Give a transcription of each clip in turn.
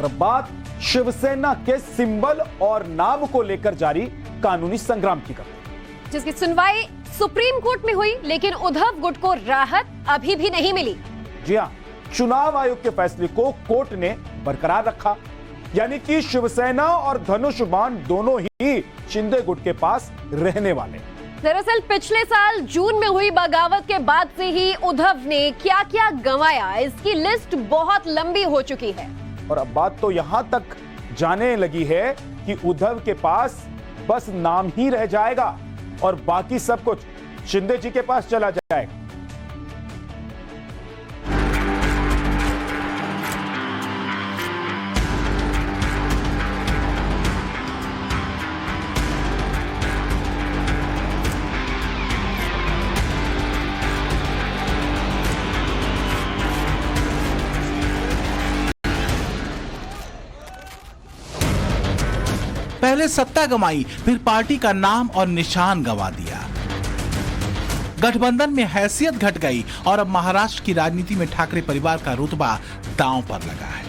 और बात शिवसेना के सिंबल और नाम को लेकर जारी कानूनी संग्राम की करते हैं, जिसकी सुनवाई सुप्रीम कोर्ट में हुई, लेकिन उद्धव गुट को राहत अभी भी नहीं मिली। जी हां, चुनाव आयोग के फैसले को कोर्ट ने बरकरार रखा, यानी कि शिवसेना और धनुष बाण दोनों ही शिंदे गुट के पास रहने वाले। दरअसल पिछले साल जून में हुई बगावत के बाद से ही उद्धव ने क्या क्या गंवाया, इसकी लिस्ट बहुत लंबी हो चुकी है। और अब बात तो यहां तक जाने लगी है कि उद्धव के पास बस नाम ही रह जाएगा और बाकी सब कुछ शिंदे जी के पास चला जाएगा। पहले सत्ता गंवाई, फिर पार्टी का नाम और निशान गंवा दिया। गठबंधन में हैसियत घट गई और अब महाराष्ट्र की राजनीति में ठाकरे परिवार का रुतबा दांव पर लगा है।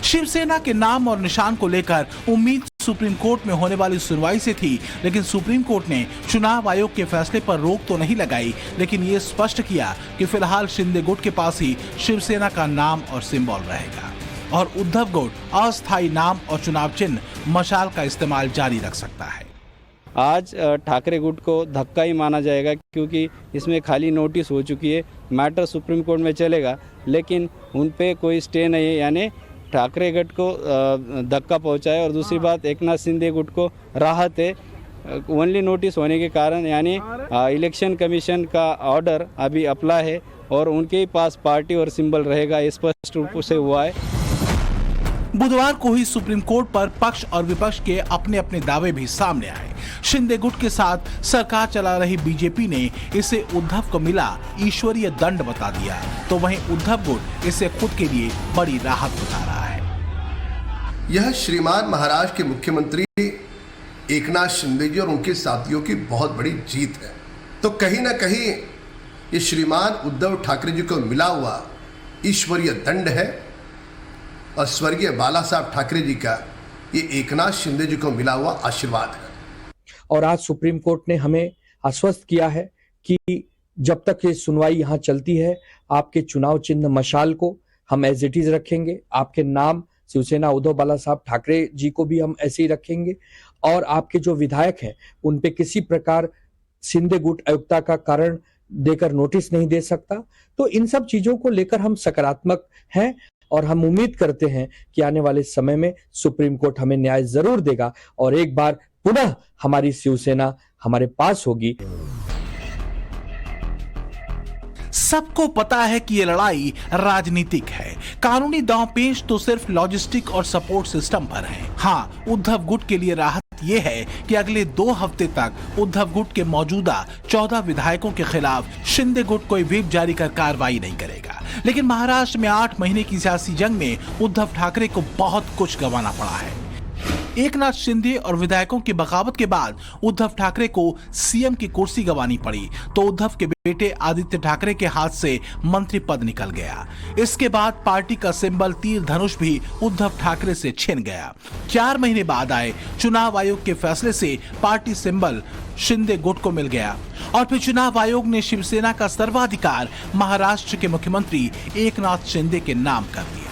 शिवसेना के नाम और निशान को लेकर उम्मीद सुप्रीम कोर्ट में होने वाली सुनवाई से थी, लेकिन सुप्रीम कोर्ट ने चुनाव आयोग के फैसले पर रोक तो नहीं लगाई, लेकिन ये स्पष्ट किया कि फिलहाल शिंदे गुट के पास ही शिवसेना का नाम और सिंबल रहेगा और उद्धव गुट अस्थायी नाम और चुनाव चिन्ह मशाल का इस्तेमाल जारी रख सकता है। आज ठाकरे गुट को धक्का ही माना जाएगा, क्योंकि इसमें खाली नोटिस हो चुकी है। मैटर सुप्रीम कोर्ट में चलेगा, लेकिन उन पे कोई स्टे नहीं है, यानी ठाकरे गुट को धक्का पहुंचा है। और दूसरी बात, एकनाथ शिंदे गुट को राहत है ओनली नोटिस होने के कारण, यानी इलेक्शन कमीशन का ऑर्डर अभी अप्लाई है और उनके पास पार्टी और सिंबल रहेगा, ये स्पष्ट रूप से हुआ है। बुधवार को ही सुप्रीम कोर्ट पर पक्ष और विपक्ष के अपने अपने दावे भी सामने आए। शिंदे गुट के साथ सरकार चला रही बीजेपी ने इसे उद्धव को मिला ईश्वरीय दंड बता दिया, तो वहीं उद्धव गुट इसे खुद के लिए बड़ी राहत बता रहा है। यह श्रीमान महाराष्ट्र के मुख्यमंत्री एकनाथ शिंदे जी और उनके साथियों की बहुत बड़ी जीत है। तो कहीं ना कहीं ये श्रीमान उद्धव ठाकरे जी को मिला हुआ ईश्वरीय दंड है और स्वर्गीय बाला साहब ठाकरे जी का ये एकनाथ शिंदे जी को मिला हुआ आशीर्वाद है। और आज सुप्रीम कोर्ट ने हमें आश्वस्त किया है कि जब तक ये सुनवाई यहाँ चलती है, आपके चुनाव चिन्ह मशाल को हम एज इट इज रखेंगे, आपके नाम शिवसेना उद्धव बाला साहब ठाकरे जी को भी हम ऐसे ही रखेंगे और आपके जो विधायक हैं उन पे किसी प्रकार शिंदे गुट अयोग्यता का कारण देकर नोटिस नहीं दे सकता। तो इन सब चीजों को लेकर हम सकारात्मक हैं और हम उम्मीद करते हैं कि आने वाले समय में सुप्रीम कोर्ट हमें न्याय जरूर देगा और एक बार पुनः हमारी शिवसेना हमारे पास होगी। सबको पता है कि ये लड़ाई राजनीतिक है, कानूनी दांवपेच तो सिर्फ लॉजिस्टिक और सपोर्ट सिस्टम पर है। हाँ, उद्धव गुट के लिए राहत ये है कि अगले 2 हफ्ते तक उद्धव गुट के मौजूदा 14 विधायकों के खिलाफ शिंदे गुट कोई व्हिप जारी कर कार्रवाई नहीं करेगा। लेकिन महाराष्ट्र में 8 महीने की सियासी जंग में उद्धव ठाकरे को बहुत कुछ गंवाना पड़ा है। एकनाथ शिंदे और विधायकों की बगावत के बाद उद्धव ठाकरे को सीएम की कुर्सी गंवानी पड़ी, तो उद्धव के बेटे आदित्य ठाकरे के हाथ से मंत्री पद निकल गया। इसके बाद पार्टी का सिंबल तीर धनुष भी उद्धव ठाकरे से छिन गया। 4 महीने बाद आए चुनाव आयोग के फैसले से पार्टी सिंबल शिंदे गुट को मिल गया और फिर चुनाव आयोग ने शिवसेना का सर्वाधिकार महाराष्ट्र के मुख्यमंत्री एकनाथ शिंदे के नाम कर दिया।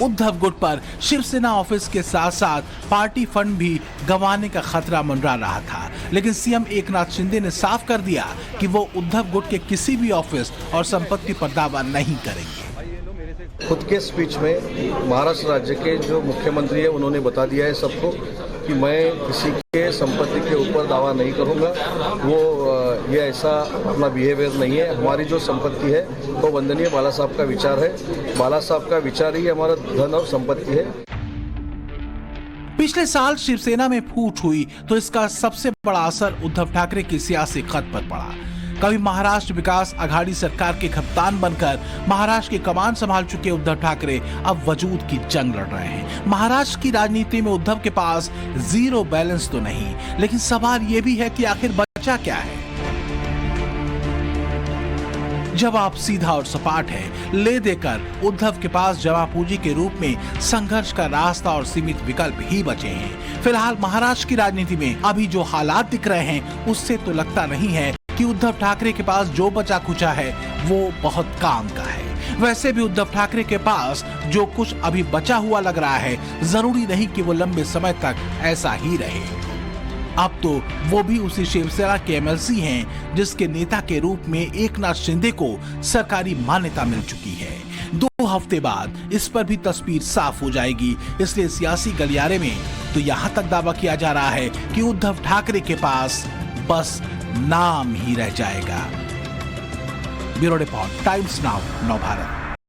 उद्धव गुट पर शिवसेना ऑफिस के साथ साथ पार्टी फंड भी गंवाने का खतरा मंडरा रहा था, लेकिन सीएम एकनाथ शिंदे ने साफ कर दिया कि वो उद्धव गुट के किसी भी ऑफिस और संपत्ति पर दावा नहीं करेंगे। खुद के स्पीच में महाराष्ट्र राज्य के जो मुख्यमंत्री है उन्होंने बता दिया है सबको कि मैं किसी के संपत्ति के ऊपर दावा नहीं करूंगा। वो ये ऐसा अपना बिहेवियर नहीं है। हमारी जो संपत्ति है वो वंदनीय बाला साहब का विचार है। बाला साहब का विचार ही हमारा धन और संपत्ति है। पिछले साल शिवसेना में फूट हुई तो इसका सबसे बड़ा असर उद्धव ठाकरे की सियासी खत पर पड़ा। कभी महाराष्ट्र विकास आघाड़ी सरकार के कप्तान बनकर महाराष्ट्र की कमान संभाल चुके उद्धव ठाकरे अब वजूद की जंग लड़ रहे हैं। महाराष्ट्र की राजनीति में उद्धव के पास जीरो बैलेंस तो नहीं, लेकिन सवाल यह भी है कि आखिर बचा क्या है। जवाब सीधा और सपाट है, ले देकर उद्धव के पास जमा पूंजी के रूप में संघर्ष का रास्ता और सीमित विकल्प ही बचे हैं। फिलहाल महाराष्ट्र की राजनीति में अभी जो हालात दिख रहे हैं उससे तो लगता नहीं है कि उद्धव ठाकरे के पास जो बचा खुचा है वो बहुत काम का है। वैसे भी उद्धव ठाकरे के पास जो कुछ अभी बचा हुआ लग रहा है, जरूरी नहीं कि वो लंबे समय तक ऐसा ही रहे। अब तो वो भी उसी शिवसेना के एमएलसी हैं जिसके नेता के रूप में एकनाथ शिंदे को सरकारी मान्यता मिल चुकी है। 2 हफ्ते बाद इस पर भी तस्वीर साफ हो जाएगी, इसलिए सियासी गलियारे में तो यहाँ तक दावा किया जा रहा है कि उद्धव ठाकरे के पास बस नाम ही रह जाएगा। ब्यूरो रिपोर्ट, टाइम्स नाउ, नव भारत।